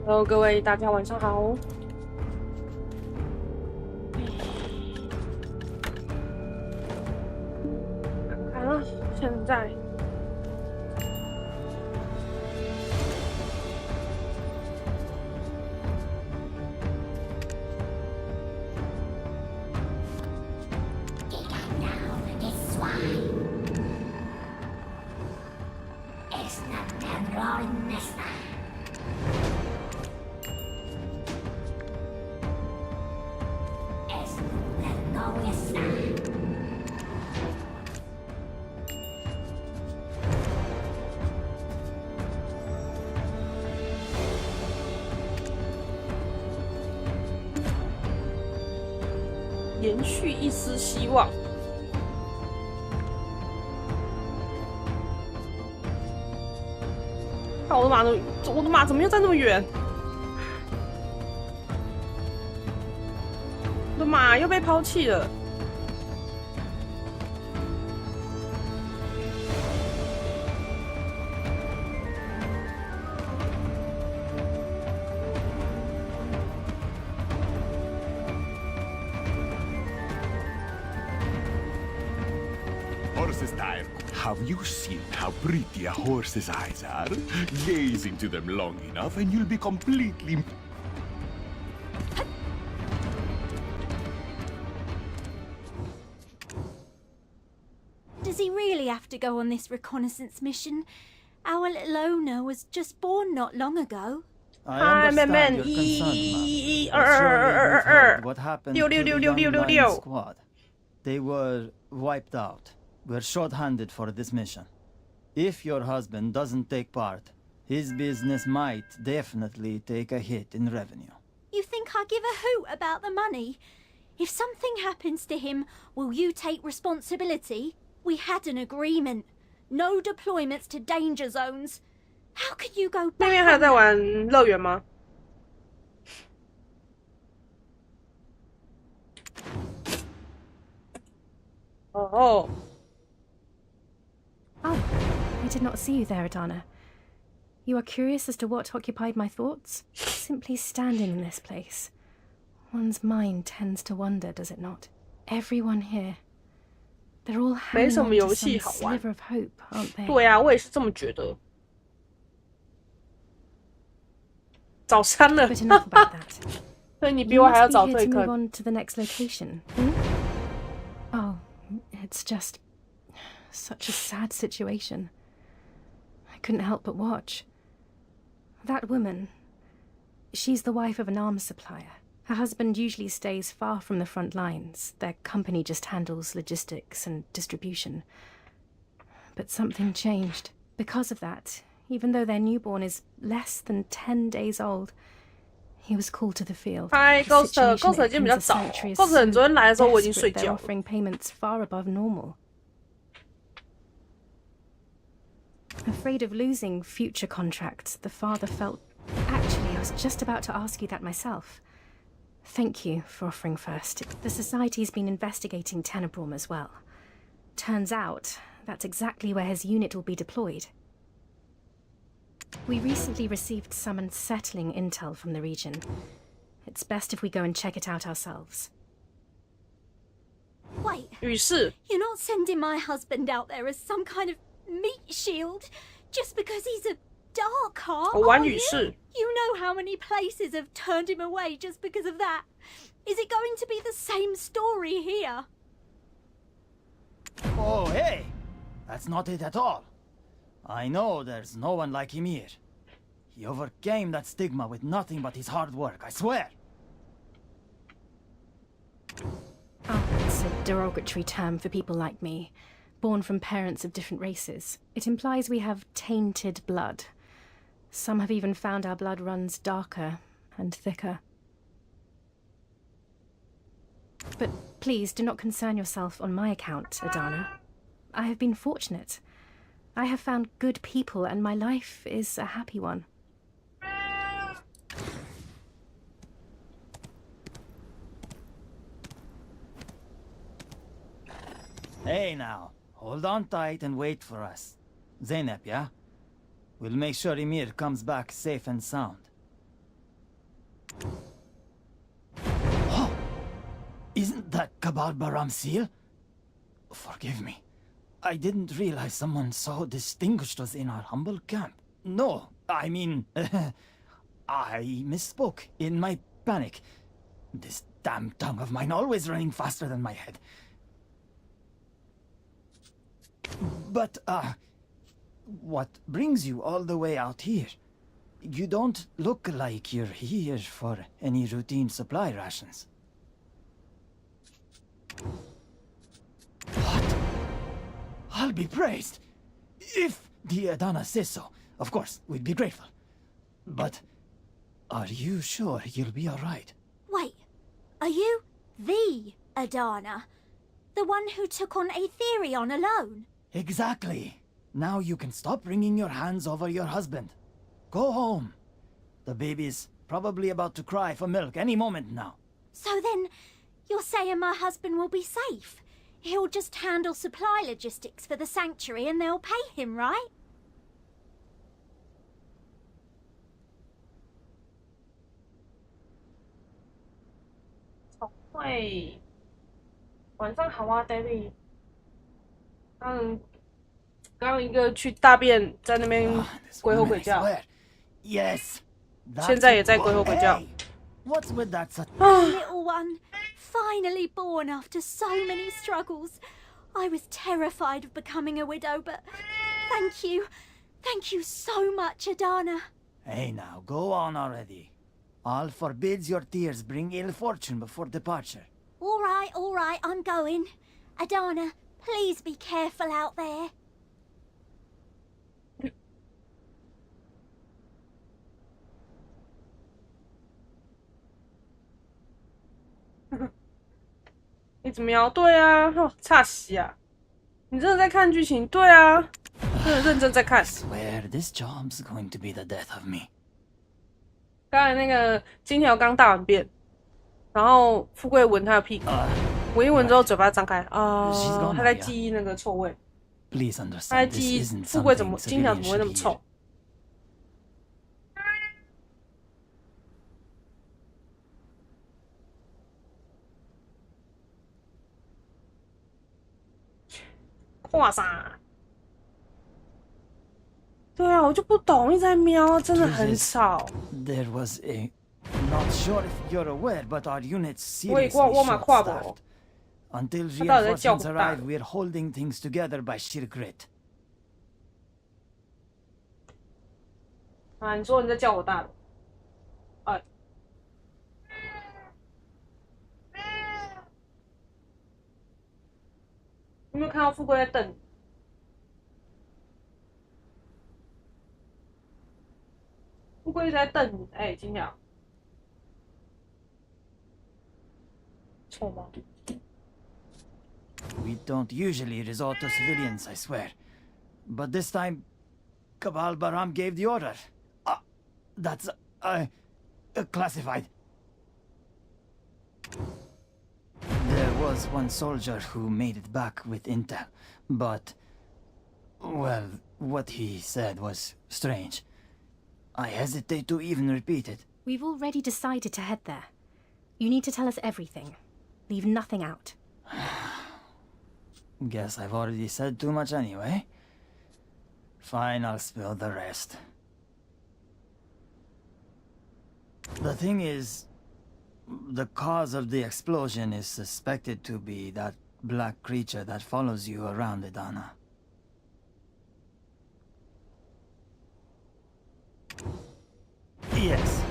Hello，各位大家晚上好。看看啊，现在延续一丝希望。看我的马怎么又在那么远？我的马又被抛弃了。Horse's time. Have you seen how pretty a horse's eyes are? Gaze into them long enough and you'll be completely... Does he really have to go on this reconnaissance mission? Our little owner was just born not long ago. I understand your concern, ma'am. Surely you've heard what happened to the young lion squad. They were wiped out. We're short-handed for this mission. If your husband doesn't take part, his business might definitely take a hit in revenue. You think I give a hoot about the money? If something happens to him, will you take responsibility? We had an agreement. No deployments to danger zones. How could you go back? 那边还有在玩乐园吗？哦。Oh, I did not see you there, Adana. You are curious as to what occupied my thoughts? Simply standing in this place. One's mind tends to wander, does it not? Everyone here. They're all hanging on to some sliver of hope, aren't they? 对啊，我也是这么觉得。早删了。 But enough about that. 所以你比我还要早 You 退 must be here to 课。 move on to the next location. Oh, it's just such a sad situation. I couldn't help but watch. That woman, she's the wife of an arms supplier. Her husband usually stays far from the front lines. Their company just handles logistics and distribution. But something changed. Because of that, even though their newborn is less than 10 days old, he was called to the field. Hi, Ghost 已经比较早。Ghost 昨天来的时候我已经睡觉了。 They're offering payments far above normal. Afraid of losing future contracts, the father felt... Actually, I was just about to ask you that myself. Thank you for offering first. The Society's been investigating Tenebrum as well. Turns out, that's exactly where his unit will be deployed. We recently received some unsettling intel from the region. It's best if we go and check it out ourselves. Wait, 于是 you're not sending my husband out there as some kind of meat shield just because he's a dark heart, 我玩 are 与 you? 是 You know how many places have turned him away just because of that. Is it going to be the same story here? Oh, hey! That's not it at all. I know there's no one like him here. He overcame that stigma with nothing but his hard work, I swear. Oh, it's a derogatory term for people like me, born from parents of different races. It implies we have tainted blood. Some have even found our blood runs darker and thicker. But please do not concern yourself on my account, Adana. I have been fortunate. I have found good people and my life is a happy one. Hey now, hold on tight and wait for us. Zeynep, yeah? We'll make sure Emir comes back safe and sound. That Kabal Baram seal? Forgive me. I didn't realize someone so distinguished was in our humble camp. No, I mean, I misspoke in my panic. This damn tongue of mine always running faster than my head. But, what brings you all the way out here? You don't look like you're here for any routine supply rations. What? I'll be praised. If the Adana says so, of course, we'd be grateful. But are you sure you'll be alright? Wait, are you the Adana? The one who took on Aetherion alone? Exactly. Now you can stop wringing your hands over your husband. Go home. The baby's probably about to cry for milk any moment now. So then, you're saying my husband will be safe? He'll just handle supply logistics for the sanctuary and they'll pay him, right? Wait. 晚上好啊 ，David。刚一个去大便，在那边鬼吼鬼叫。Yes. 现在也在鬼吼鬼叫。What's with that? Little one, finally born after so many struggles. I was terrified of becoming a widow, but thank you so much, Adana. Hey now, go on already. All forbids your tears bring ill fortune before departure. All right, I'm going. Adana, please be careful out there. 你怎么样？对啊，差死啊！你真的在看剧情？对啊，真的认真在看。Swear this job's going to be the death of me. 刚才那个金条刚大完便，然后富贵闻他的屁股，闻一闻之后嘴巴张开他在记忆那个臭味。Please 他 understand. 在记忆富贵怎么金条怎么会那么臭？画啥？对啊，我就不懂，一直在瞄，真的很吵。There was a, not sure if you're aware, but our unit's seriously 我马跨不 short-staffed. Until 他到底在叫 reinforcements 不大 arrive, we're holding things together by sheer grit. 啊，你说你在叫我大的？哎，有没有看到富贵在瞪你？富贵一直在瞪你，哎，金鸟，臭吗？ We don't usually resort to civilians, I swear. But this time, Kabal Baram gave the order. That's, classified. There was one soldier who made it back with intel, but, well, what he said was strange. I hesitate to even repeat it. We've already decided to head there. You need to tell us everything. Leave nothing out. Guess I've already said too much anyway. Fine, I'll spill the rest. The thing is, the cause of the explosion is suspected to be that black creature that follows you around, Adana. Yes,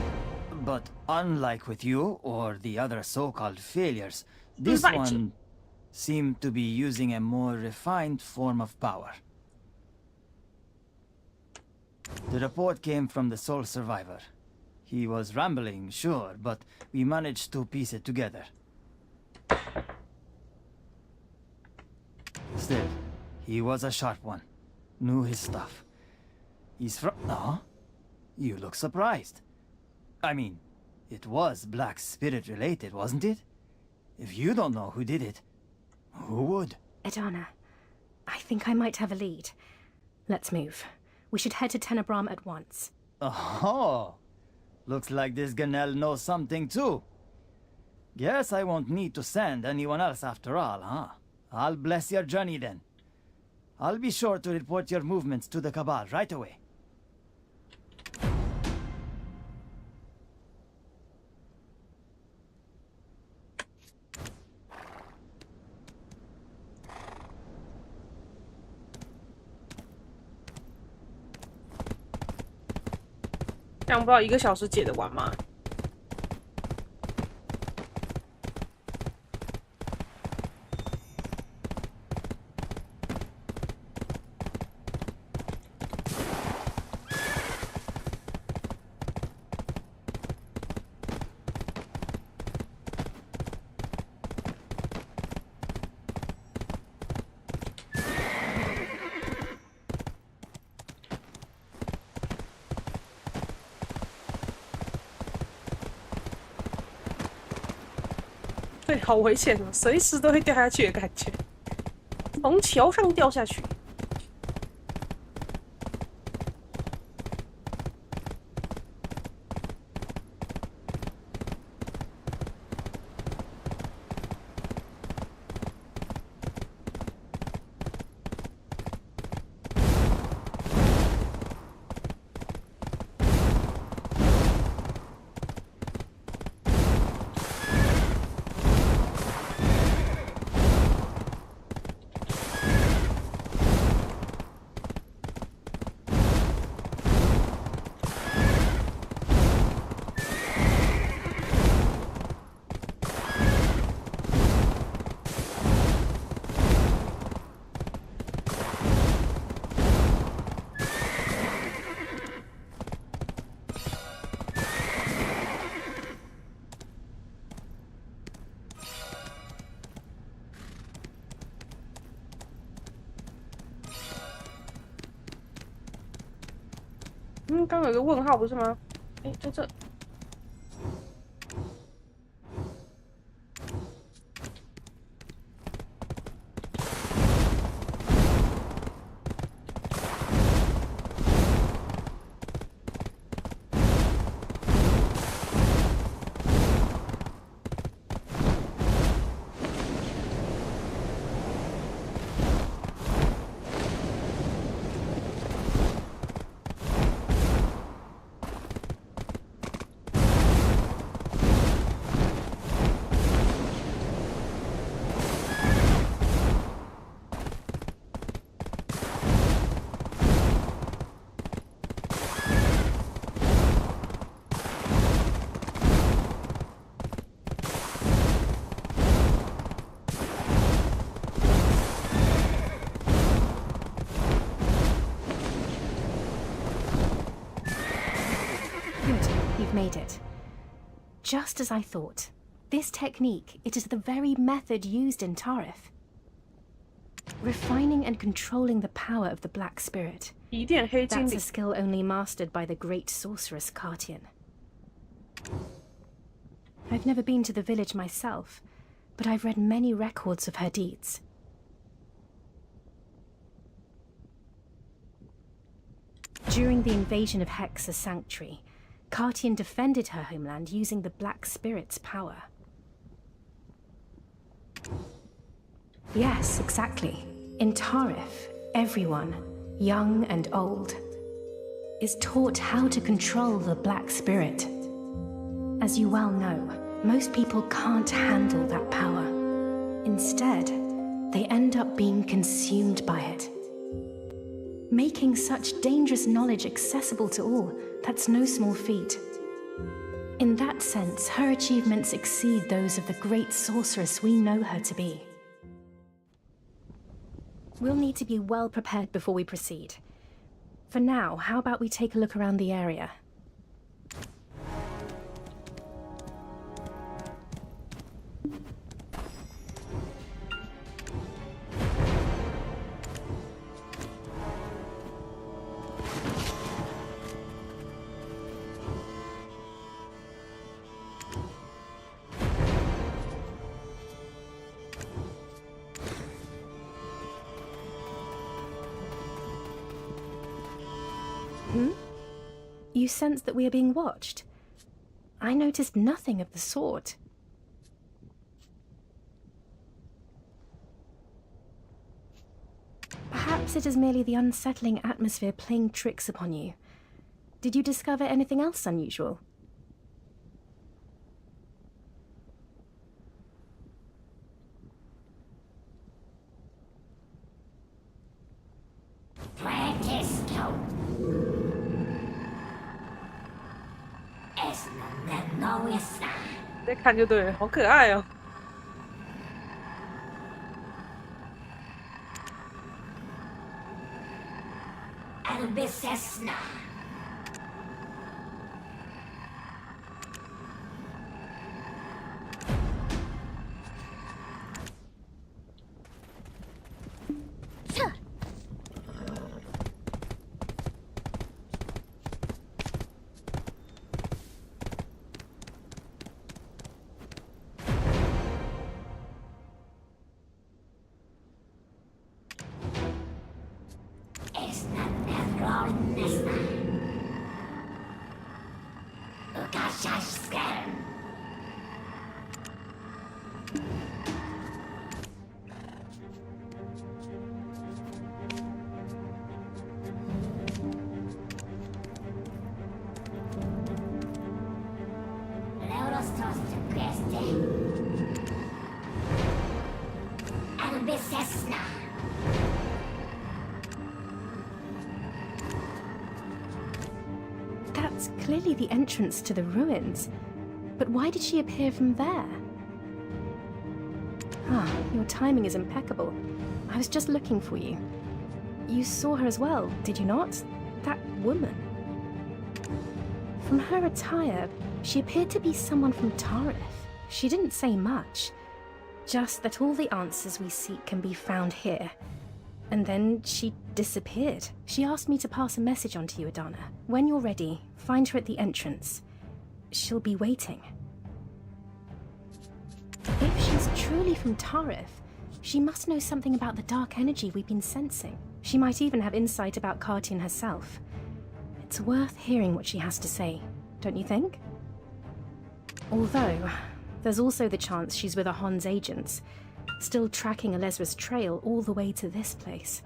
but unlike with you or the other so-called failures, this one seemed to be using a more refined form of power. The report came from the sole survivor. He was rambling, sure, but we managed to piece it together. Still, he was a sharp one. Knew his stuff. He's from... Oh? You look surprised. I mean, it was Black Spirit related, wasn't it? If you don't know who did it, who would? Adana, I think I might have a lead. Let's move. We should head to Tenebram at once. Oh, looks like this Ganel knows something too. Guess I won't need to send anyone else after all, huh? I'll bless your journey then. I'll be sure to report your movements to the Cabal right away. 这样不知道1个小时解得完吗？对，好危险哦，随时都会掉下去的感觉，从桥上掉下去。刚有一个问号不是吗？哎，在这。Made it. Just as I thought. This technique, it is the very method used in Tarif. Refining and controlling the power of the Black Spirit. That's a skill only mastered by the great sorceress Cartian. I've never been to the village myself, but I've read many records of her deeds. During the invasion of Hexa's sanctuary, Cartian defended her homeland using the Black Spirit's power. Yes, exactly. In Tarif, everyone, young and old, is taught how to control the Black Spirit. As you well know, most people can't handle that power. Instead, they end up being consumed by it. Making such dangerous knowledge accessible to all, that's no small feat. In that sense, her achievements exceed those of the great sorceress we know her to be. We'll need to be well prepared before we proceed. For now, how about we take a look around the area? You sense that we are being watched? I noticed nothing of the sort. Perhaps it is merely the unsettling atmosphere playing tricks upon you. Did you discover anything else unusual? Francisco. Es no está. 再看就对了，好可爱哦。Albicesna. That's clearly the entrance to the ruins. But why did she appear from there? Ah, your timing is impeccable. I was just looking for you. You saw her as well, did you not? That woman. From her attire, she appeared to be someone from Tarith. She didn't say much, just that all the answers we seek can be found here. And then she disappeared. She asked me to pass a message on to you, Adana. When you're ready, find her at the entrance. She'll be waiting. If she's truly from Tarith, she must know something about the dark energy we've been sensing. She might even have insight about Kartian herself. It's worth hearing what she has to say, don't you think? Although, there's also the chance she's with Ahon's agents, still tracking Alezra's trail all the way to this place.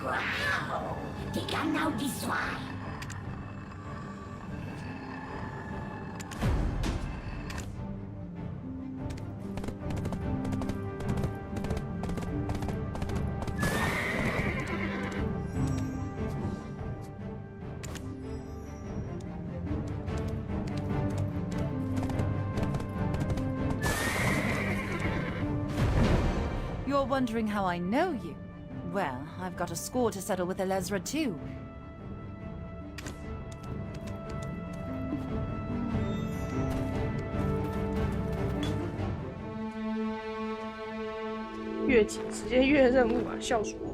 Wow! They can now decide. You're wondering how I know you? Well, I've got a score to settle with Alezra too.越紧直接越任务啊，笑死我。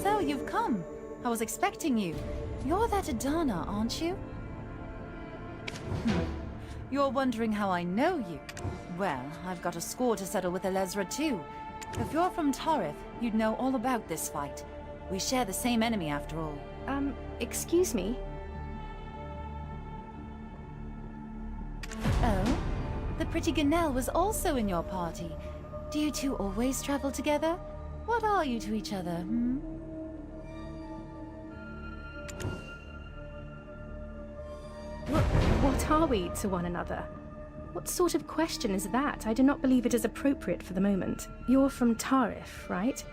So you've come. I was expecting you. You're that Adana, aren't you? You're wondering how I know you? Well, I've got a score to settle with Alezra too. If you're from Tarith, you'd know all about this fight. We share the same enemy after all. Excuse me? Oh? The pretty Ganelle was also in your party. Do you two always travel together? What are you to each other, hmm? What are we to one another? What sort of question is that? I do not believe it is appropriate for the moment. You're from Tarith, right?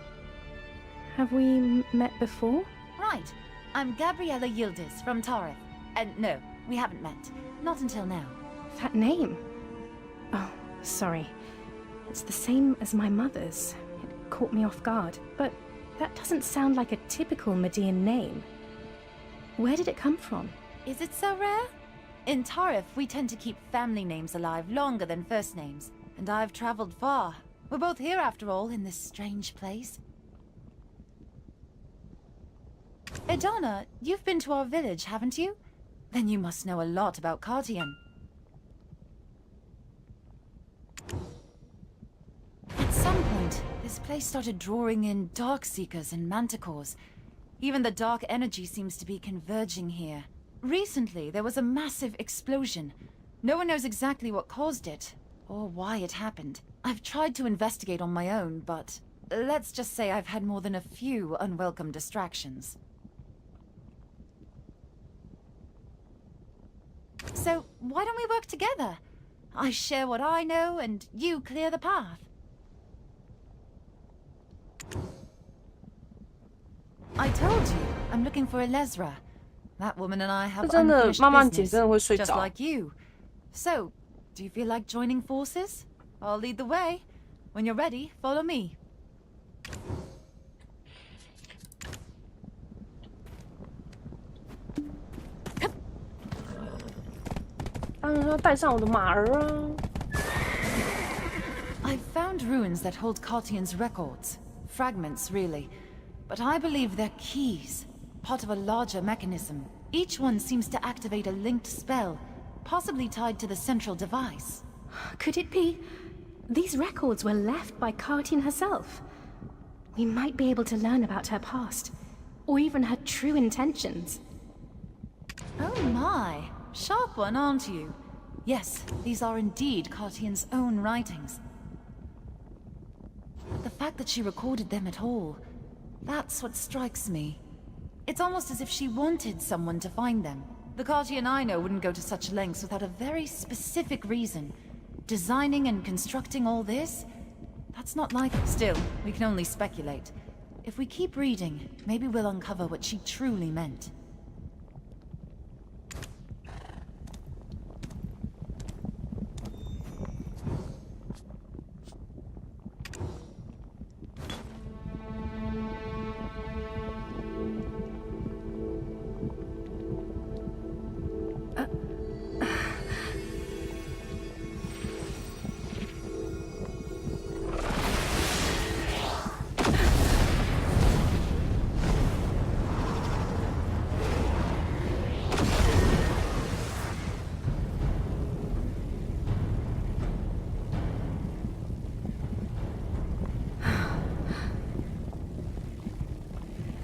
Have we met before? Right. I'm Gabriella Yildiz from Tarith. And no, we haven't met. Not until now. That name? Oh, Sorry. It's the same as my mother's. It caught me off guard, but that doesn't sound like a typical Median name. Where did it come from? Is it so rare? In Tarif, we tend to keep family names alive longer than first names. And I've traveled far. We're both here, after all, in this strange place. Edana, you've been to our village, haven't you? Then you must know a lot about Cartian. At some point, this place started drawing in Darkseekers and Manticores. Even the dark energy seems to be converging here. Recently, there was a massive explosion. No one knows exactly what caused it, or why it happened. I've tried to investigate on my own, but let's just say I've had more than a few unwelcome distractions. So, why don't we work together? I share what I know, and you clear the path. I told you, I'm looking for Elezra. That woman and I have unfinished business, just like you. So, do you feel like joining forces? I'll lead the way. When you're ready, follow me. 当然要带上我的马儿啊。I've found ruins that hold Cartian's records. Fragments, really. But I believe they're keys. Part of a larger mechanism. Each one seems to activate a linked spell, possibly tied to the central device. Could it be? These records were left by Cartian herself. We might be able to learn about her past, or even her true intentions. Oh my. Sharp one, aren't you? Yes, these are indeed Cartian's own writings. But the fact that she recorded them at all, that's what strikes me. It's almost as if she wanted someone to find them. The Cartian I know wouldn't go to such lengths without a very specific reason. Designing and constructing all this? That's not like... Still, we can only speculate. If we keep reading, maybe we'll uncover what she truly meant.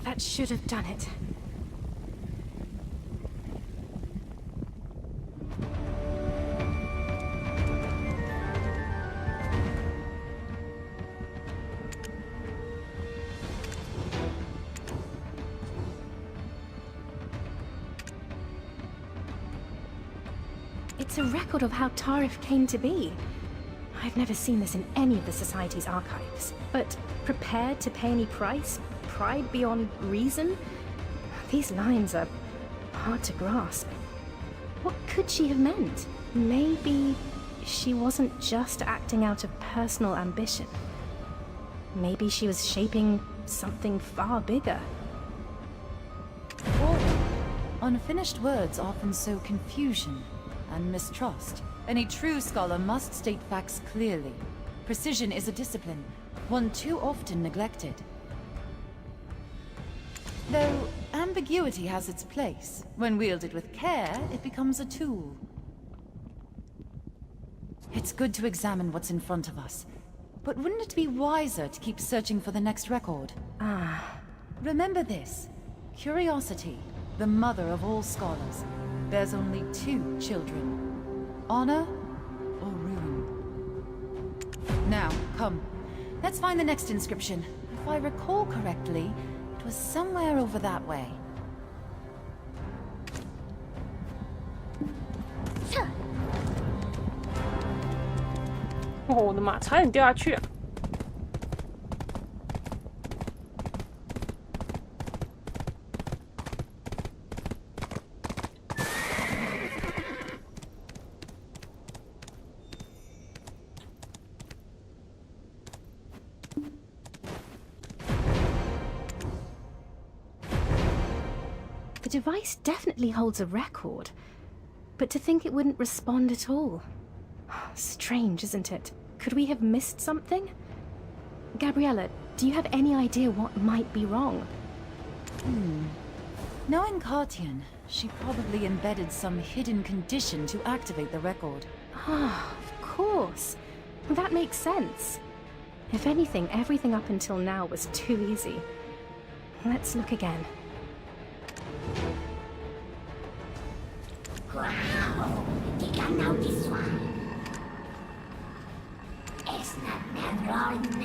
That should have done it. It's a record of how Tarif came to be. I've never seen this in any of the Society's archives. But prepared to pay any price? Pride beyond reason? These lines are hard to grasp. What could she have meant? Maybe she wasn't just acting out of personal ambition. Maybe she was shaping something far bigger. Or unfinished words often sow confusion and mistrust. Any true scholar must state facts clearly. Precision is a discipline, one too often neglected. Though ambiguity has its place. When wielded with care, it becomes a tool. It's good to examine what's in front of us. But wouldn't it be wiser to keep searching for the next record? Remember this. Curiosity, the mother of all scholars, bears only two children. Honor or ruin. Now, come. Let's find the next inscription. If I recall correctly, it was somewhere over that way. 哦，我的马差点掉下去啊！ device definitely holds a record, but to think it wouldn't respond at all. Strange, isn't it? Could we have missed something? Gabriella, do you have any idea what might be wrong? Knowing Cartian, she probably embedded some hidden condition to activate the record. Ah, of course. That makes sense. If anything, everything up until now was too easy. Let's look again. Wow, tingnan now this one. It's not Neverona.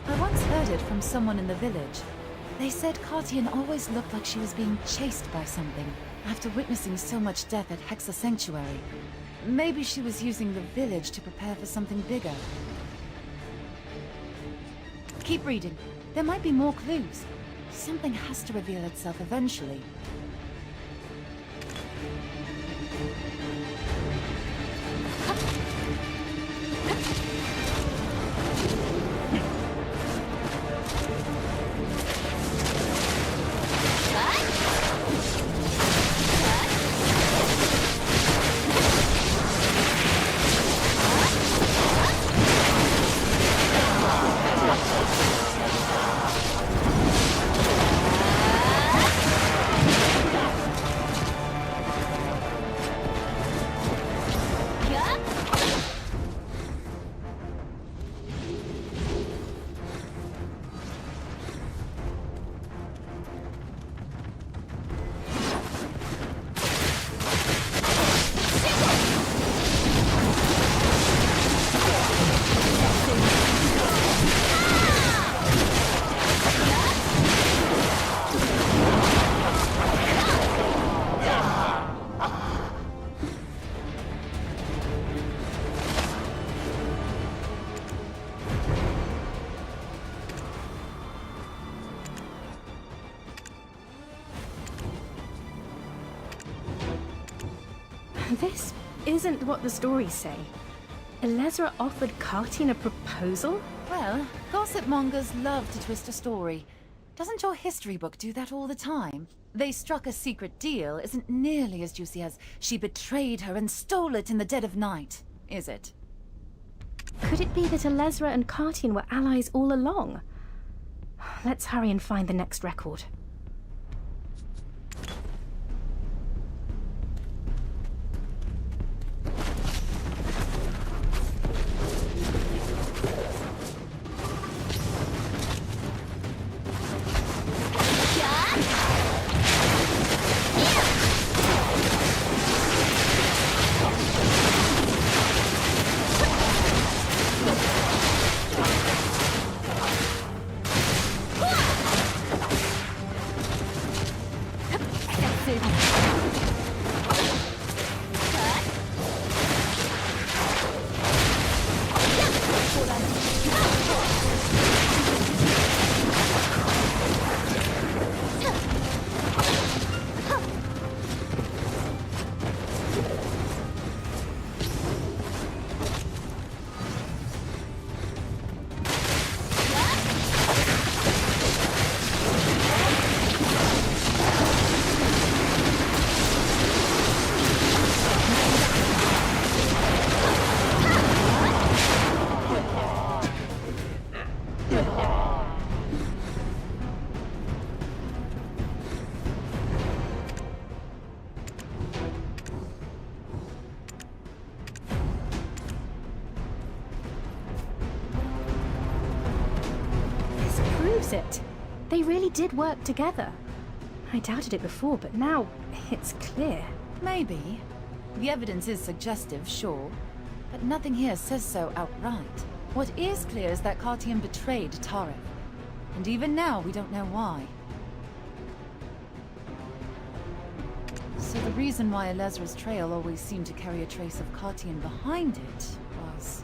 I once heard it from someone in the village. They said Cartian always looked like she was being chased by something after witnessing so much death at Hexa Sanctuary. Maybe she was using the village to prepare for something bigger. Keep reading. There might be more clues. Something has to reveal itself eventually. This isn't what the stories say. Elezra offered Cartian a proposal? Well, gossip mongers love to twist a story. Doesn't your history book do that all the time? They struck a secret deal isn't nearly as juicy as she betrayed her and stole it in the dead of night, is it? Could it be that Elezra and Cartian were allies all along? Let's hurry and find the next record. it. They really did work together. I doubted it before, but now it's clear. Maybe. The evidence is suggestive, sure, but nothing here says so outright. What is clear is that Cartian betrayed Tarek, and even now we don't know why. So the reason why Elezra's trail always seemed to carry a trace of Cartian behind it was...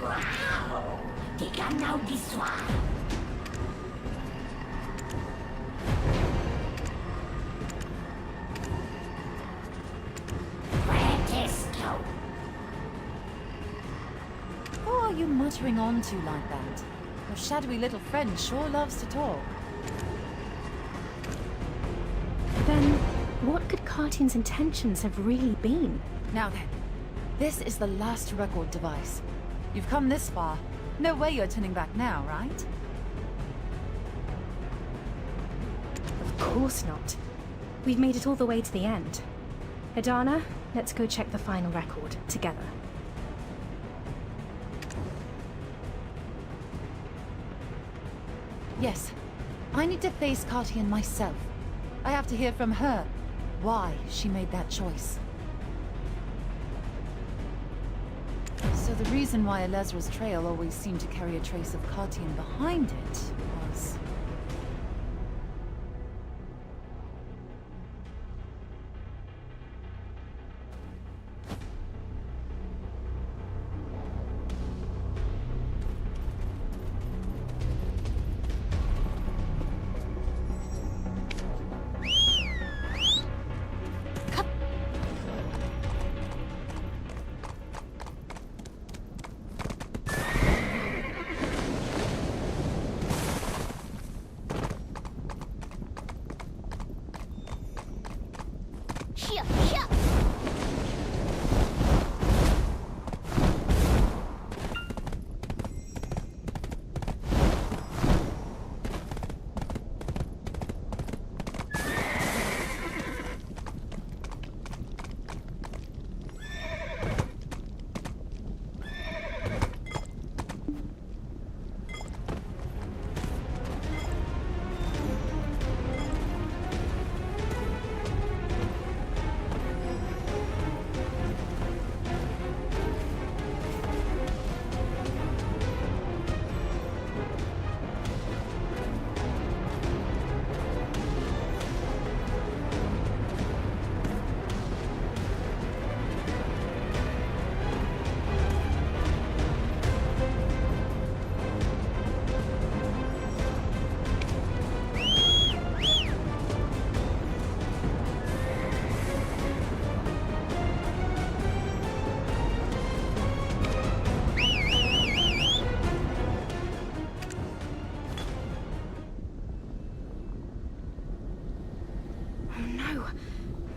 Wow! Tignan this one! Who are you muttering on to like that? Your shadowy little friend sure loves to talk. Then, what could Cartian's intentions have really been? Now then, this is the last record device. You've come this far. No way you're turning back now, right? Of course not. We've made it all the way to the end. Adana, let's go check the final record together. Yes. I need to face Cartian myself. I have to hear from her why she made that choice. So the reason why Elezra's trail always seemed to carry a trace of Cartian behind it was...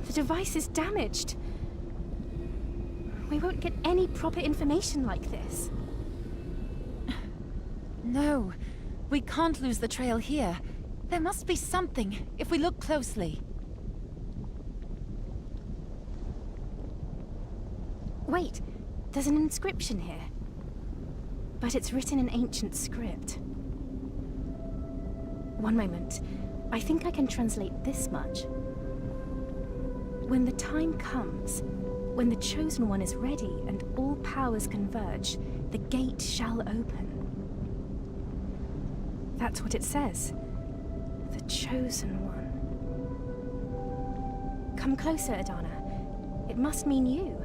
The device is damaged. We won't get any proper information like this. No, we can't lose the trail here. There must be something, if we look closely. Wait, there's an inscription here. But it's written in ancient script. One moment. I think I can translate this much. When the time comes, when the Chosen One is ready and all powers converge, the gate shall open. That's what it says. The Chosen One. Come closer, Adana. It must mean you.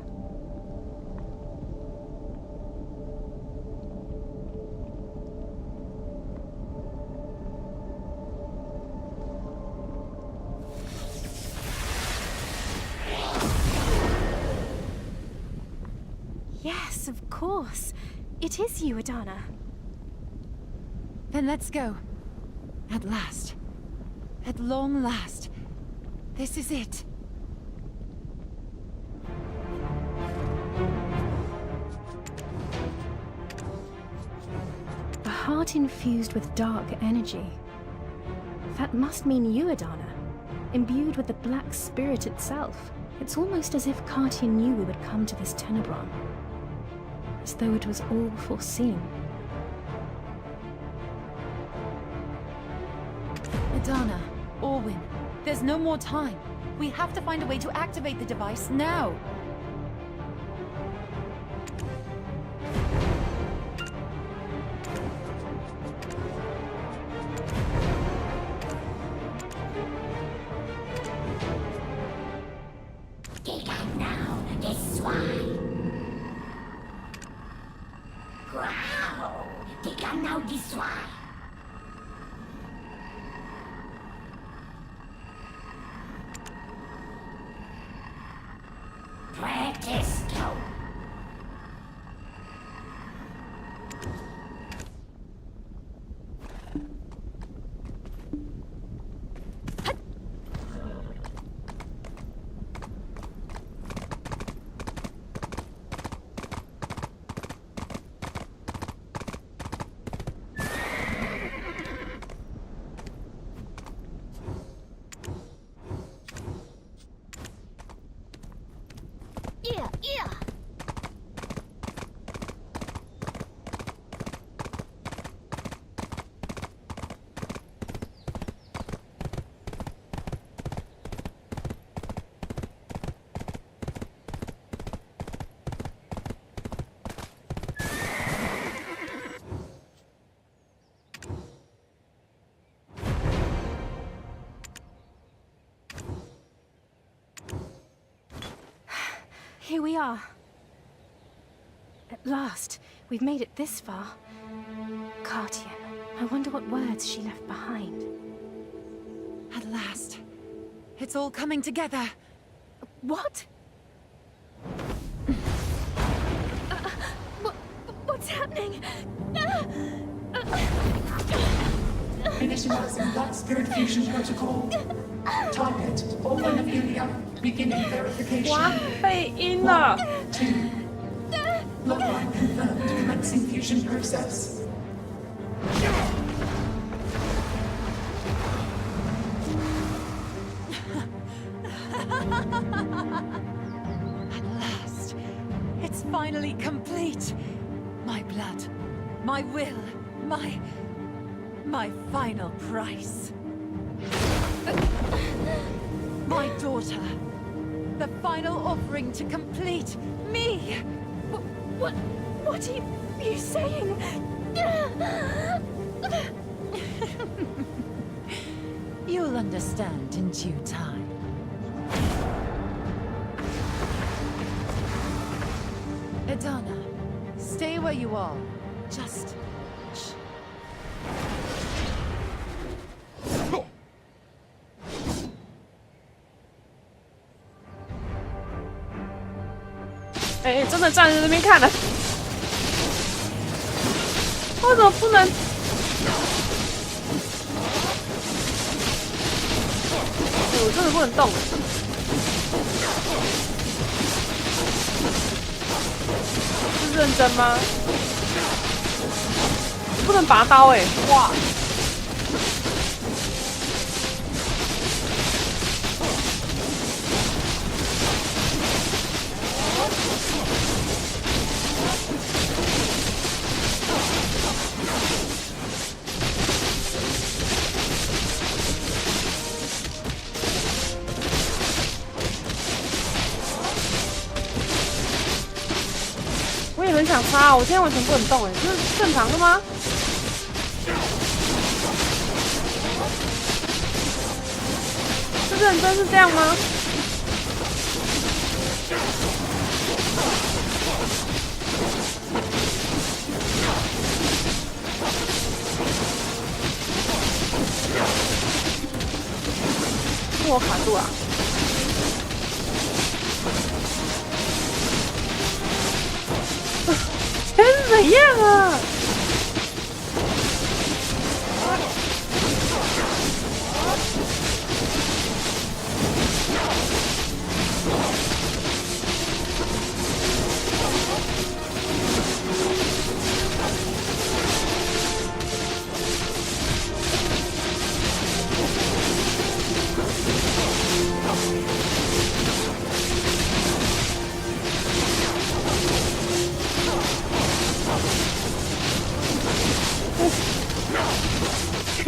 Yes, of course. It is you, Adana. Then let's go. At last. At long last. This is it. A heart infused with dark energy. That must mean you, Adana. Imbued with the Black Spirit itself. It's almost as if Cartier knew we would come to this Tenebron, as though it was all foreseen. Adana, Orwin, there's no more time. We have to find a way to activate the device now. Yeah. 'Here we are. At last, we've made it this far. Cartier. I wonder what words she left behind. At last. It's all coming together. What? What's happening? Initializing Black Spirit Fusion Protocol. Target, Organophilia. Beginning verification. 哇，配音了。 2. Logline confirmed. Commencing fusion process. At last. It's finally complete. My blood, my will, my final price. My daughter. The final offering to complete me. What are you saying? You'll understand in due time. Adana, stay where you are. Just shh. 哎，真的站在那边看了，为什么不能？我真的不能动。是认真吗？不能拔刀哎！哇！我也很想杀，我现在完全不能动哎，这是正常的吗？是认真是这样吗？是我卡住了。现在是怎样啊？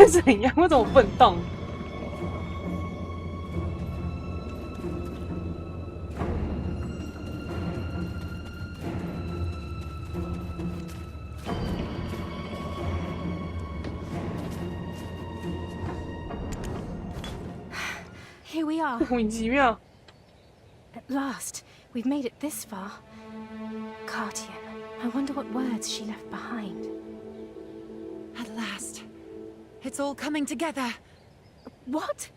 会怎样？为什么不能动？ Here we are. 莫名其妙。 At last, we've made it this far. Cartian, I wonder what words she left behind. At last. It's all coming together. What?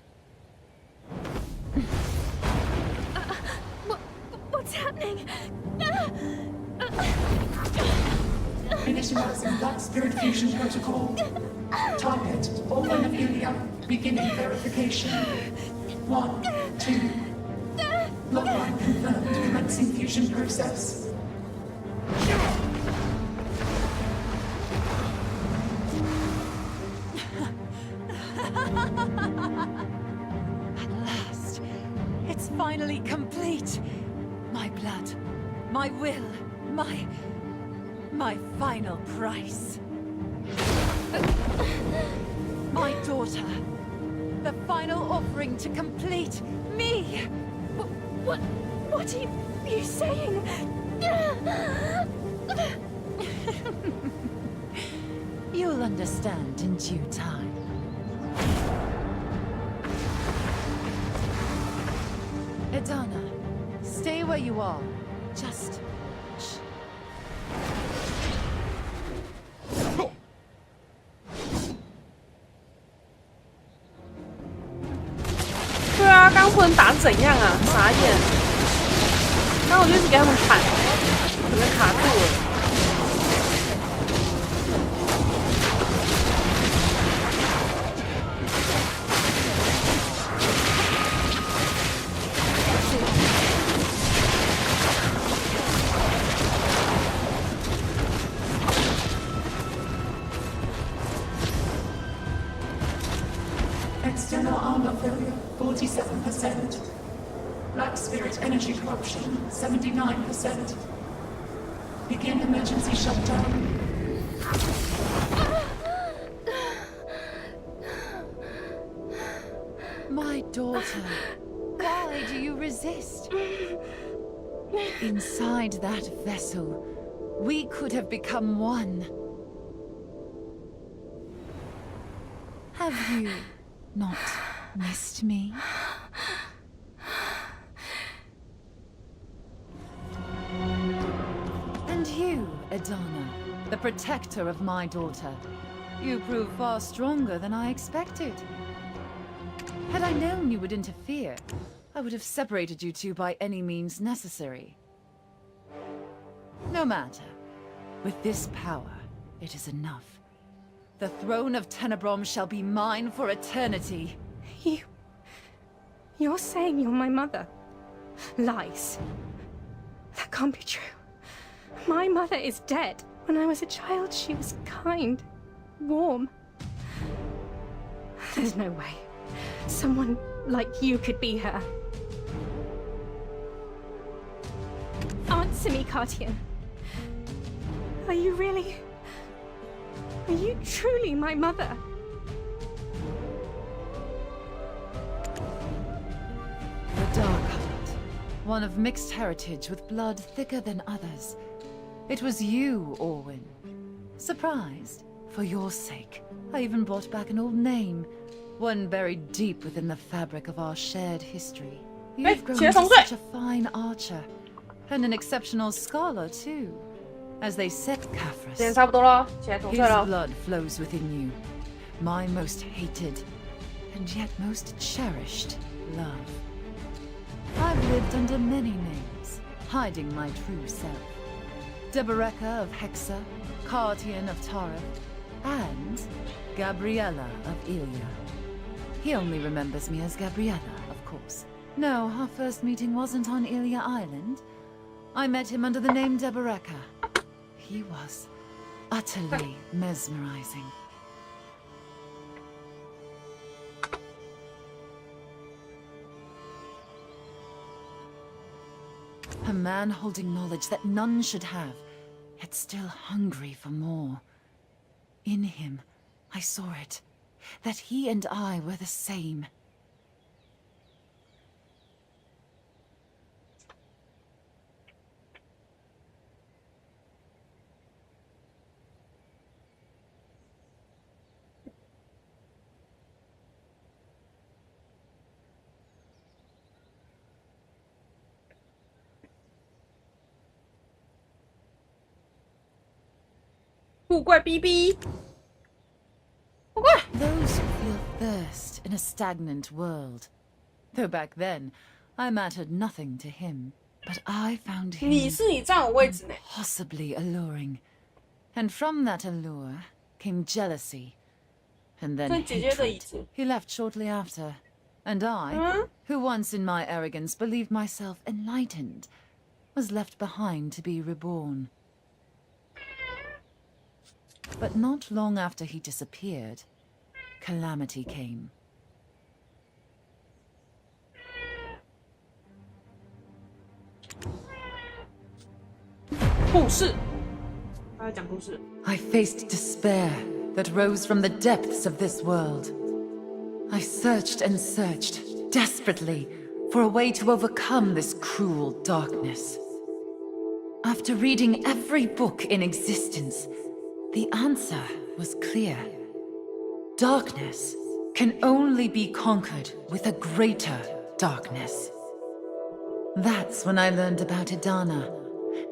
What's happening? Initializing Black Spirit Fusion Protocol. Target, Orphan of Ilya. Beginning verification. 1, 2. Logline confirmed. Commencing fusion process. At last. It's finally complete. My blood. My will. My final price. My daughter. The final offering to complete me. What are you saying? You'll understand in due time. Edana, stay where you are. Just shh. 对啊，刚不能打怎样啊？傻眼！刚我就一直给他们砍，可能卡住了。 External armor failure, 47%. Black Spirit energy corruption, 79%. Begin emergency shutdown. My daughter, why do you resist? Inside that vessel, we could have become one. Have you not missed me? And you, Edana, the protector of my daughter. You prove far stronger than I expected. Had I known you would interfere, I would have separated you two by any means necessary. No matter. With this power, it is enough. The throne of Tenebrom shall be mine for eternity. You're saying you're my mother? Lies. That can't be true. My mother is dead. When I was a child, she was kind, warm. There's no way. Someone like you could be her. Answer me, Cartian. Are you really... Are you truly my mother? The Darkheart, one of mixed heritage with blood thicker than others. It was you, Orwin. Surprised? For your sake. I even brought back an old name. One buried deep within the fabric of our shared history. You've grown into such a fine archer. And an exceptional scholar, too. As they said, Caphras. 时间差不多了，起来统 His 帅了。 blood flows within you. My most hated, and yet most cherished, love. I've lived under many names, hiding my true self. Deboreka of Hexa, Cartian of Tareth, and Gabriella of Ilya. He only remembers me as Gabriella, of course. No, our first meeting wasn't on Ilya Island. I met him under the name Deboreka. He was utterly mesmerizing. A man holding knowledge that none should have, yet still hungry for more. In him, I saw it, that he and I were the same. Those who feel thirst in a stagnant world. Though back then, I mattered nothing to him, but I found him impossibly alluring. And from that allure came jealousy, and then hatred. He left shortly after, and I, who once in my arrogance believed myself enlightened, was left behind to be reborn. But not long after he disappeared, calamity came. 故事，他在讲故事。 I faced despair that rose from the depths of this world. I searched and searched, desperately, for a way to overcome this cruel darkness. After reading every book in existence, the answer was clear. Darkness can only be conquered with a greater darkness. That's when I learned about Idana,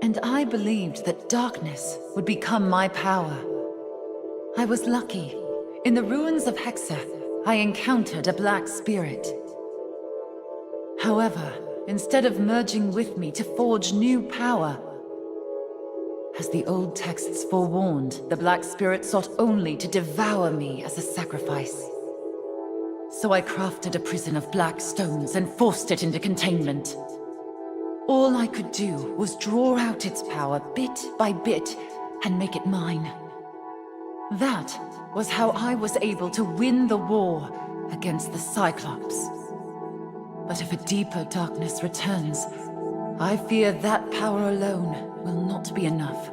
and I believed that darkness would become my power. I was lucky. In the ruins of Hexa, I encountered a black spirit. However, instead of merging with me to forge new power, as the old texts forewarned, the Black Spirit sought only to devour me as a sacrifice. So I crafted a prison of black stones and forced it into containment. All I could do was draw out its power bit by bit and make it mine. That was how I was able to win the war against the Cyclops. But if a deeper darkness returns, I fear that power alone will not be enough.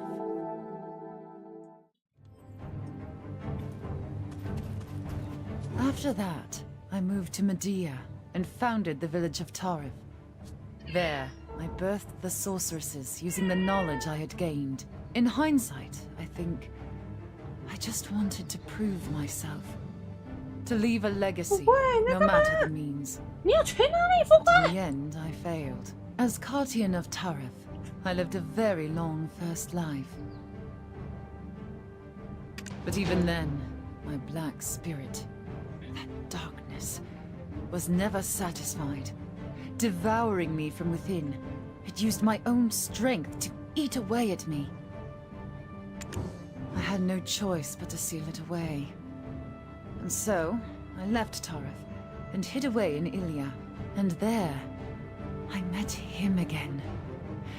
After that, I moved to Medea and founded the village of Tarif. There, I birthed the sorceresses using the knowledge I had gained. In hindsight, I think I just wanted to prove myself. To leave a legacy, no matter the means. But in the end, I failed. As Cartian of Tarif, I lived a very long first life. But even then, my black spirit, that darkness, was never satisfied. Devouring me from within, it used my own strength to eat away at me. I had no choice but to seal it away. And so, I left Tarif and hid away in Ilia. And there, I met him again.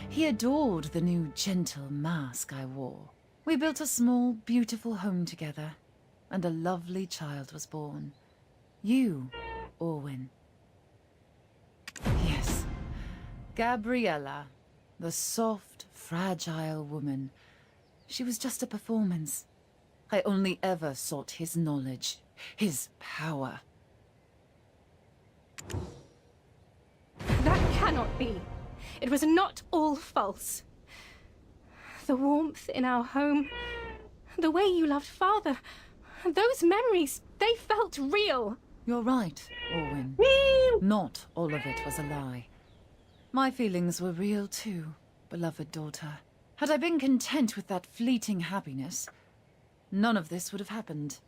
He adored the new gentle mask I wore. We built a small, beautiful home together, and a lovely child was born. You, Orwin. Yes, Gabriella, the soft, fragile woman. She was just a performance. I only ever sought his knowledge, his power. That cannot be. It was not all false. The warmth in our home, the way you loved Father, those memories, they felt real. You're right, Orwin. Not all of it was a lie. My feelings were real too, beloved daughter. Had I been content with that fleeting happiness, none of this would have happened.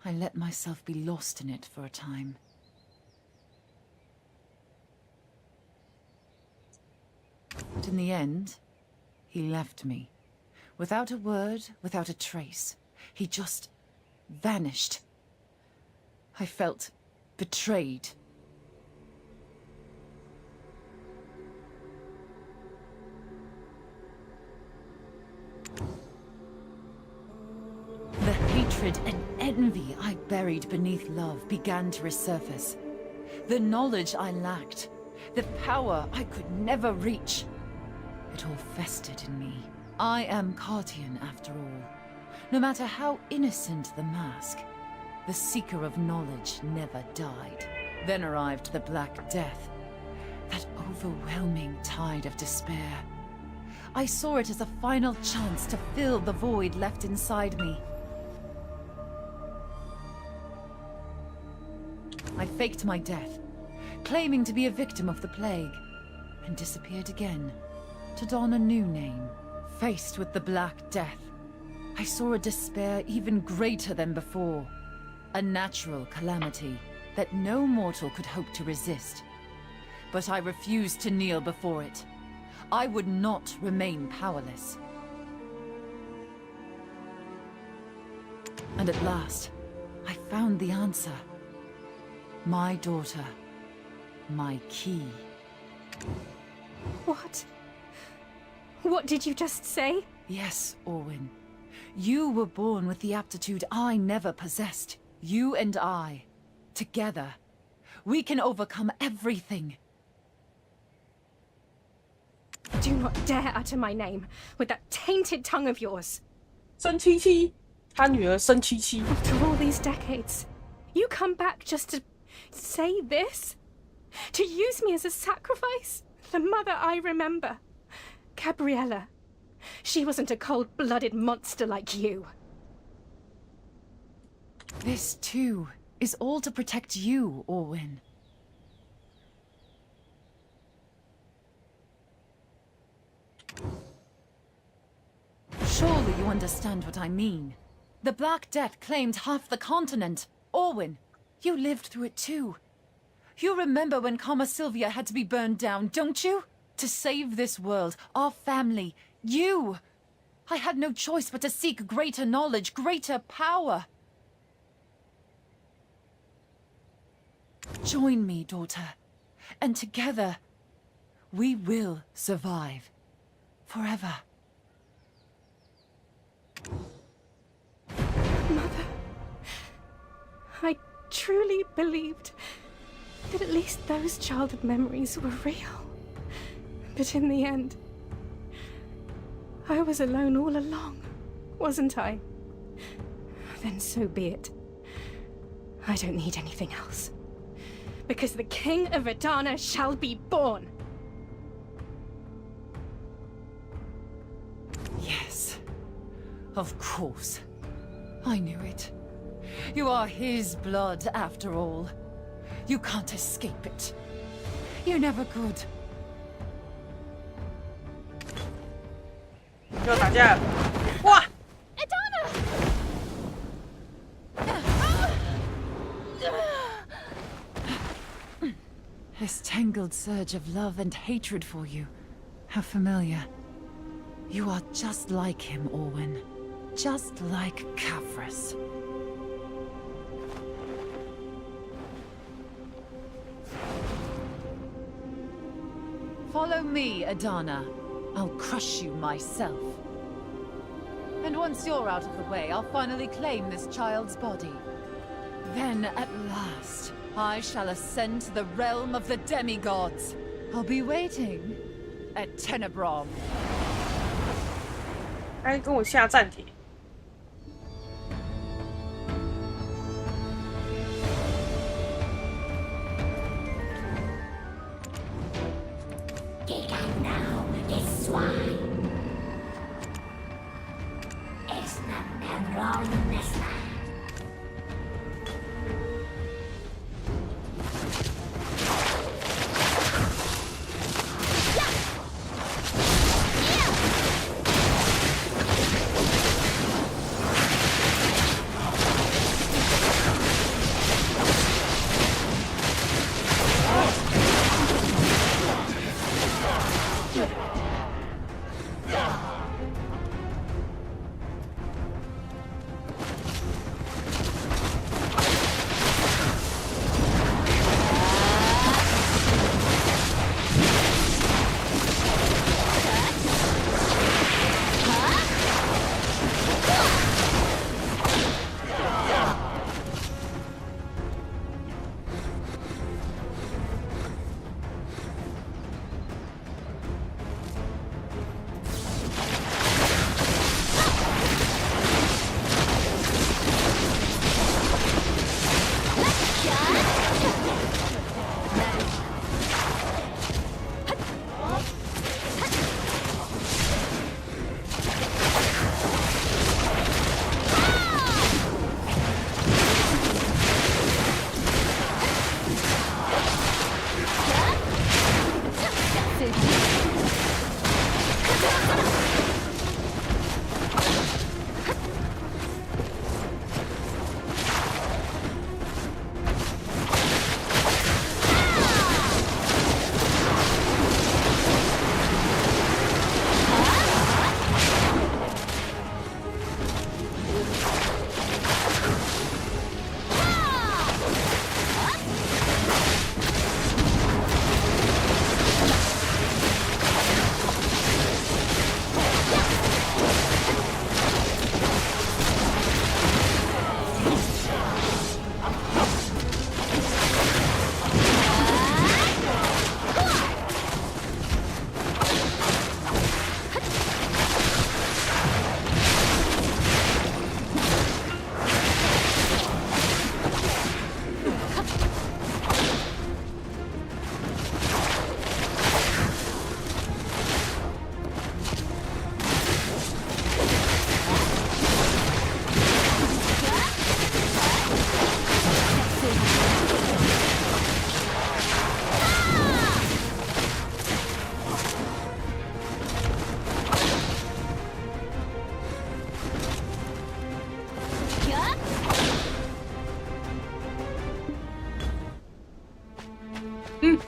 I let myself be lost in it for a time. But in the end, he left me. Without a word, without a trace. He just vanished. I felt betrayed. The hatred and envy I buried beneath love began to resurface. The knowledge I lacked, the power I could never reach. It all festered in me. I am Cartian after all. No matter how innocent the mask, the seeker of knowledge never died. Then arrived the Black Death, that overwhelming tide of despair. I saw it as a final chance to fill the void left inside me. I faked my death, claiming to be a victim of the plague, and disappeared again, to don a new name. Faced with the Black Death, I saw a despair even greater than before, a natural calamity that no mortal could hope to resist. But I refused to kneel before it. I would not remain powerless. And at last, I found the answer. My daughter. My key. What? What did you just say? Yes, Orwin. You were born with the aptitude I never possessed. You and I. Together. We can overcome everything. Do not dare utter my name with that tainted tongue of yours. 生七七，他女儿生七七。 After all these decades, you come back just to say this? To use me as a sacrifice? The mother I remember. Gabriella. She wasn't a cold-blooded monster like you. This, too, is all to protect you, Orwin. Surely you understand what I mean. The Black Death claimed half the continent. Orwin, you lived through it too. You remember when Comma Sylvia had to be burned down, don't you? To save this world, our family, you! I had no choice but to seek greater knowledge, greater power. Join me, daughter, and together, we will survive. Forever. Mother, I truly believed that at least those childhood memories were real. But in the end, I was alone all along, wasn't I? Then so be it. I don't need anything else. Because the King of Adana shall be born. Yes, of course. I knew it. You are his blood, after all. You can't escape it. You never could. 又要打架了，哇！ This tangled surge of love and hatred for you. How familiar. You are just like him, Orwin. Just like Caphras. Follow me, Adana. I'll crush you myself. And once you're out of the way, I'll finally claim this child's body. Then, at last, I shall ascend to the realm of the demigods. I'll be waiting at Tenebron. 该跟我下战帖。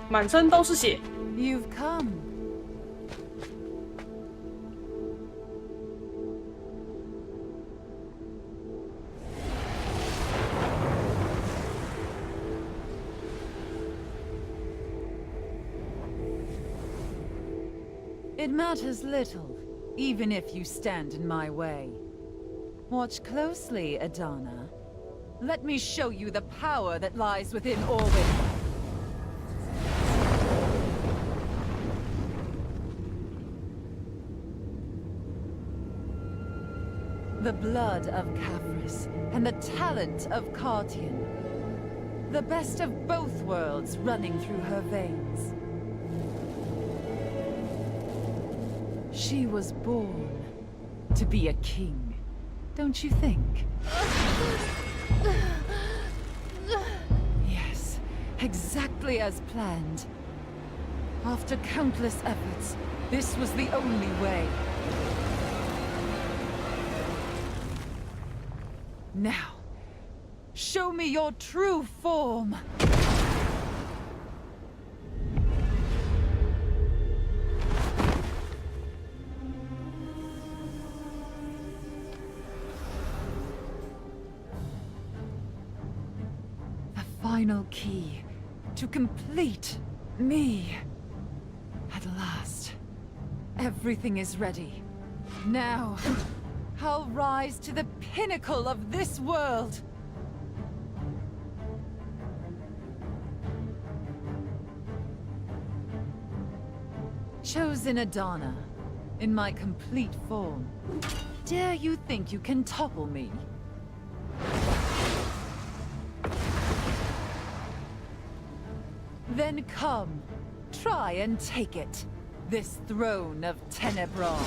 满身都是血。You've come. It matters little, even if you stand in my way. Watch closely, Adana. Let me show you the power that lies within Orbit. The blood of Caphras and the talent of Cartian. The best of both worlds running through her veins. She was born to be a king, don't you think? Yes, exactly as planned. After countless efforts, this was the only way. Now, show me your true form. Final key to complete me. At last, everything is ready. Now, I'll rise to the pinnacle of this world. Chosen Adana, in my complete form. Dare you think you can topple me? Then come, try and take it, this throne of Tenebron.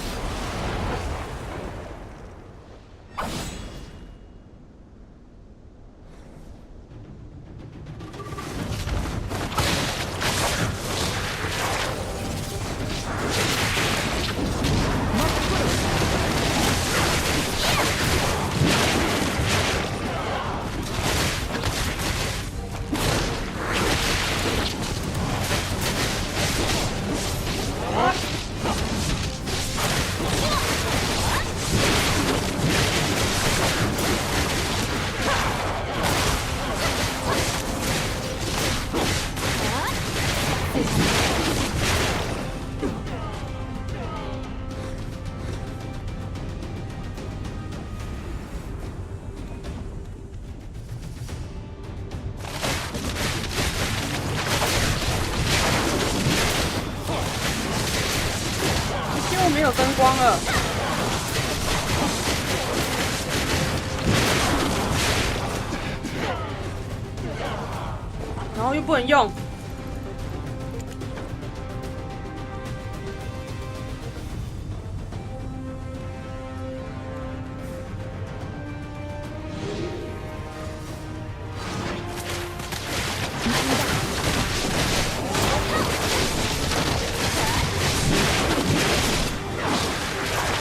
没有灯光了。然后又不能用。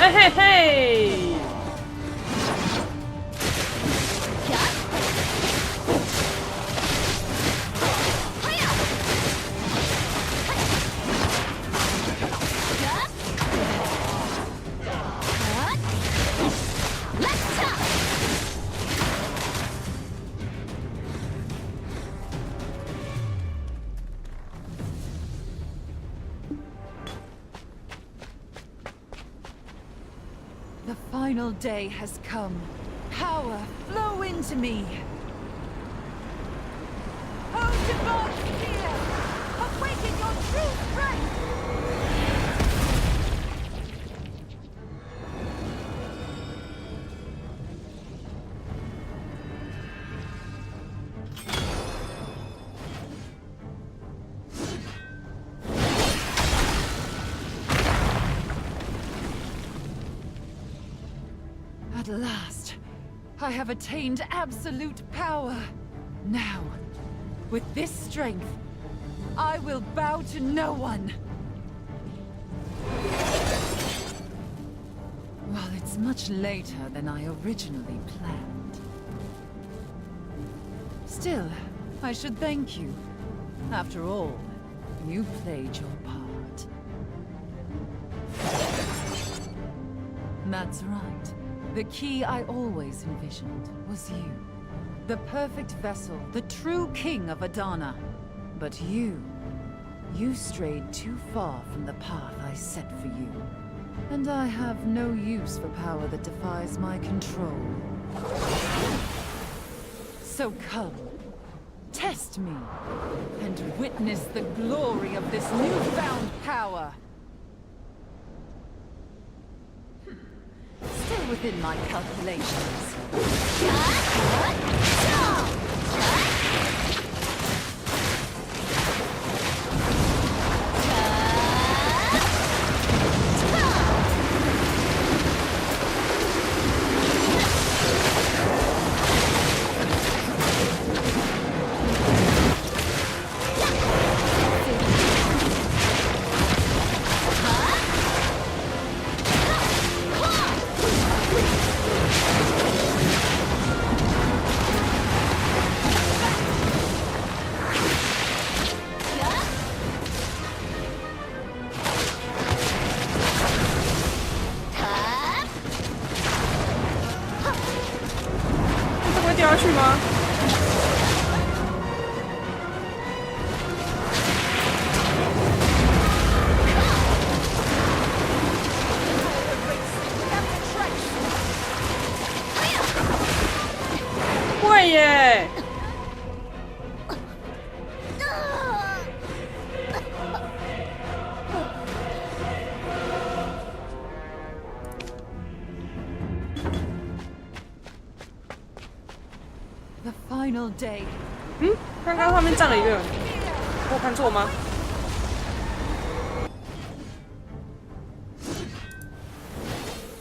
嘿嘿嘿！The final day has come. Power, flow into me. Oh, divine fear! Awaken your true strength! At last, I have attained absolute power. Now, with this strength, I will bow to no one. Well, it's much later than I originally planned. Still, I should thank you. After all, You played your part. That's right. The key I always envisioned was you. The perfect vessel, the true king of Adana. But you strayed too far from the path I set for you. And I have no use for power that defies my control. So come, test me, and witness the glory of this newfound power. Still within my calculations.掉下去吗？会耶！ The final day. 刚刚上面站了一个人，我看错吗？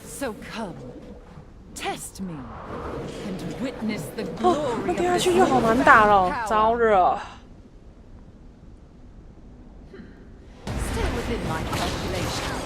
So come, test me, and witness the glory 那 of 掉下 this 去就好难打了， newfound 糟 power. 了。 Still within my calculations.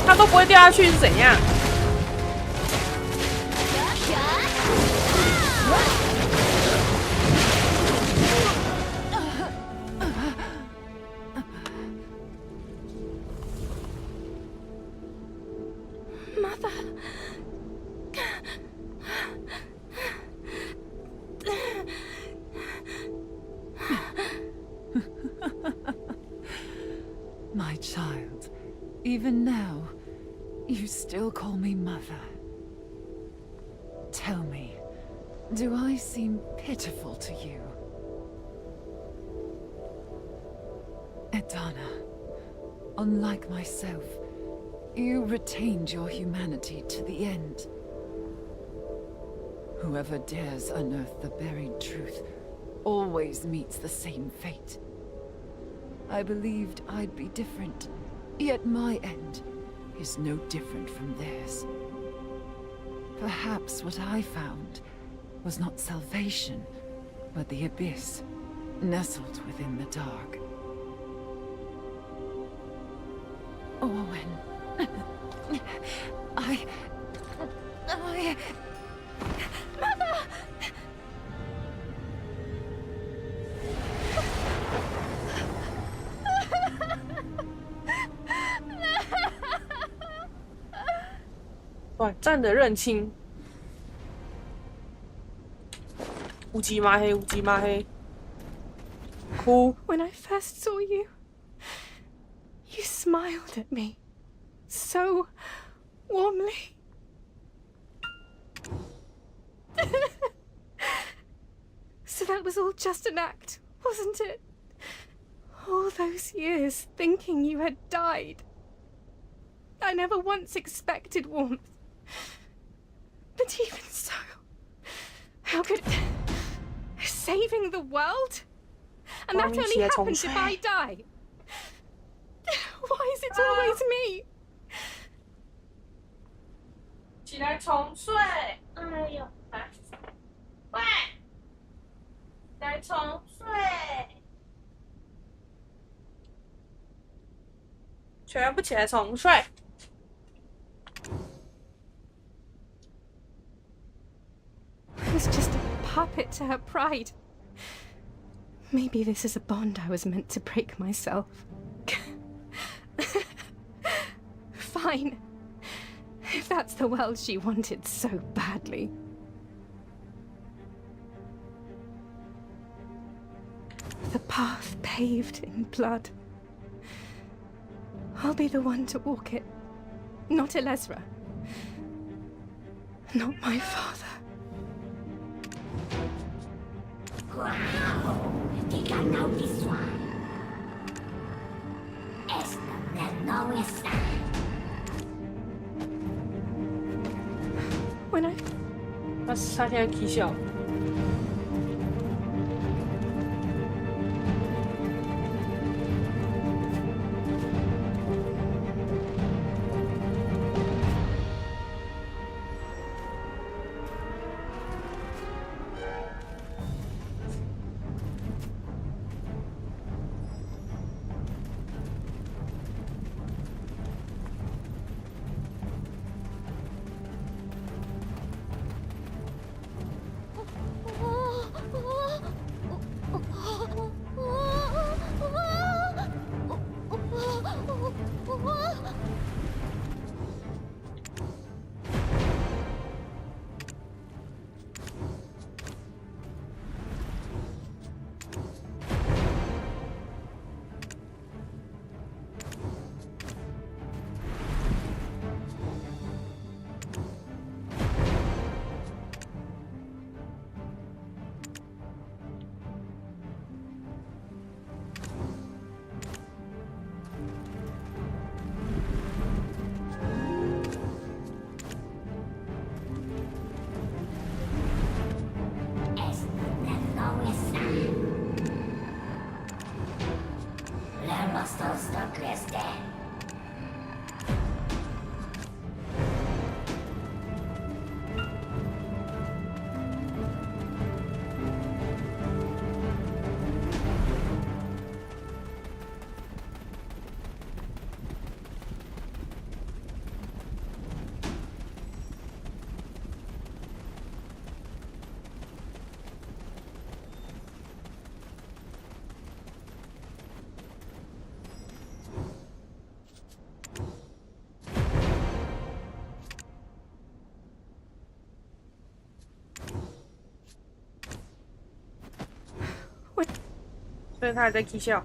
他都不会掉下去是怎样？ child. Even now, you still call me mother. Tell me, do I seem pitiful to you? Edana, unlike myself, you retained your humanity to the end. Whoever dares unearth the buried truth always meets the same fate. I believed I'd be different, yet my end is no different from theirs. Perhaps what I found was not salvation, but the abyss, nestled within the dark. Owen, I... Mother! 短暂的认清，乌鸡麻黑，乌鸡麻黑，哭。When I first saw you, you smiled at me so warmly. So that was all just an act, wasn't it? All those years thinking you had died. I never once expected warmth. But even so, how could... saving the world? And that only happens if I die. Why is it always me? 起来重睡！哎呦，来，喂，起来重睡！全部起来重睡！ I was just a puppet to her pride. Maybe this is a bond I was meant to break myself. Fine. If that's the world she wanted so badly. The path paved in blood. I'll be the one to walk it. Not Elezra. Not my father. Wow, que canal visual. Esta não está. When I... 他现在起笑。所以他还在起笑。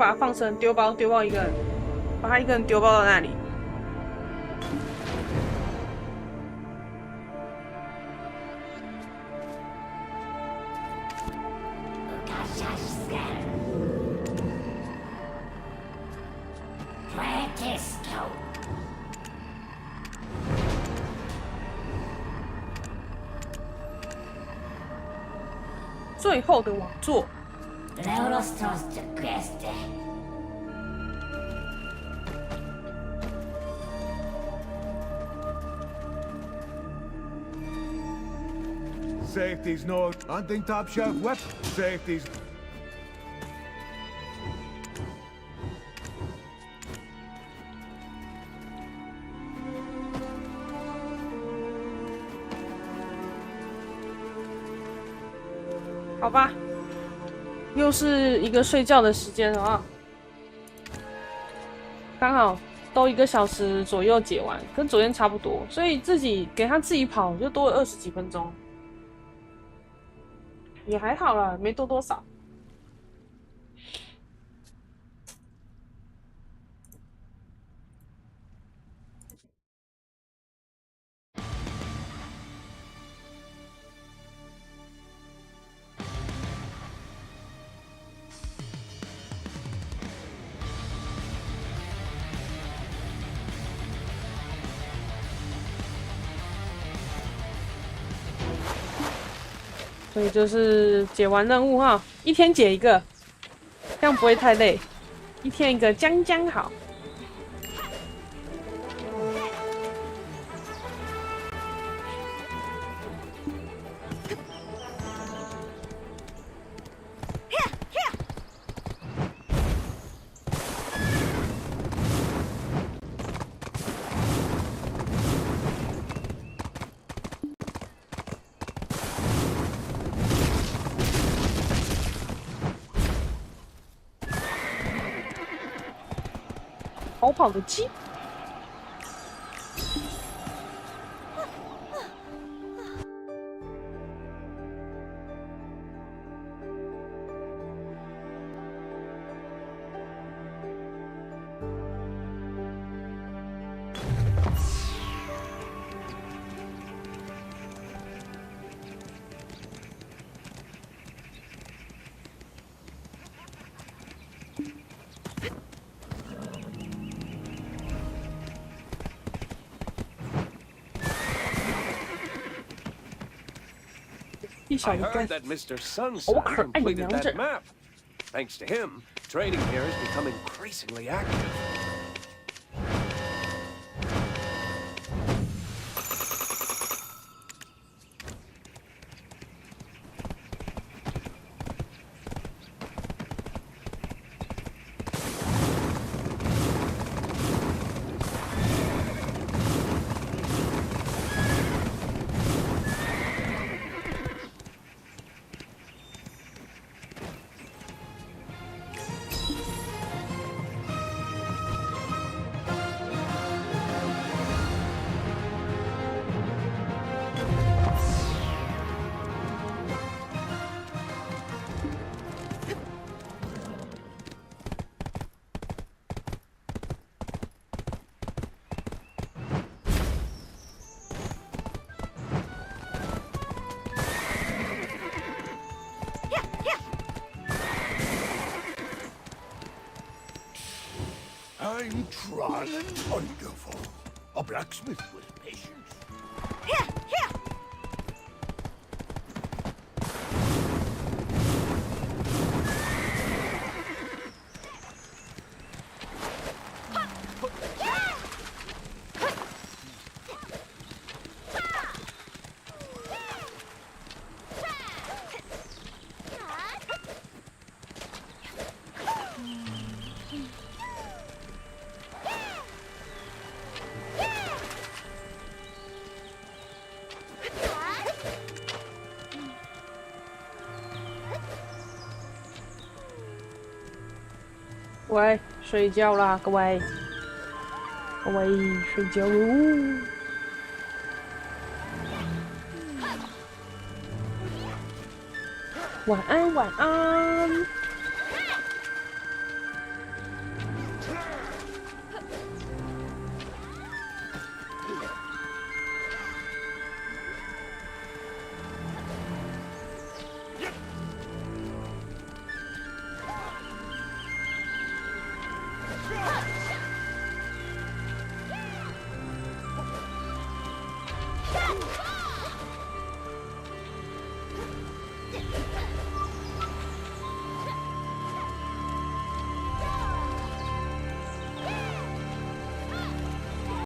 把它放生，丢包一个人，把他一个人丢包到那里。最后的王座。Safety's no hunting top shelf weapon. Safety's. 好吧，又是一个睡觉的时间了啊！刚好都1个小时左右解完，跟昨天差不多，所以给他自己跑就多了20几分钟，也还好啦，没多多少。所以就是解完任务哈，1天解1个，这样不会太累，1天1个将将好。逃跑的鸡。I heard that Mr. Sunshine completed that map. Thanks to him, trading here has become increasingly active. 'I'm trying and wonderful. A blacksmith with patience. Here, here.喂，睡觉啦，各位，各位睡觉喽。晚安，晚安。Shut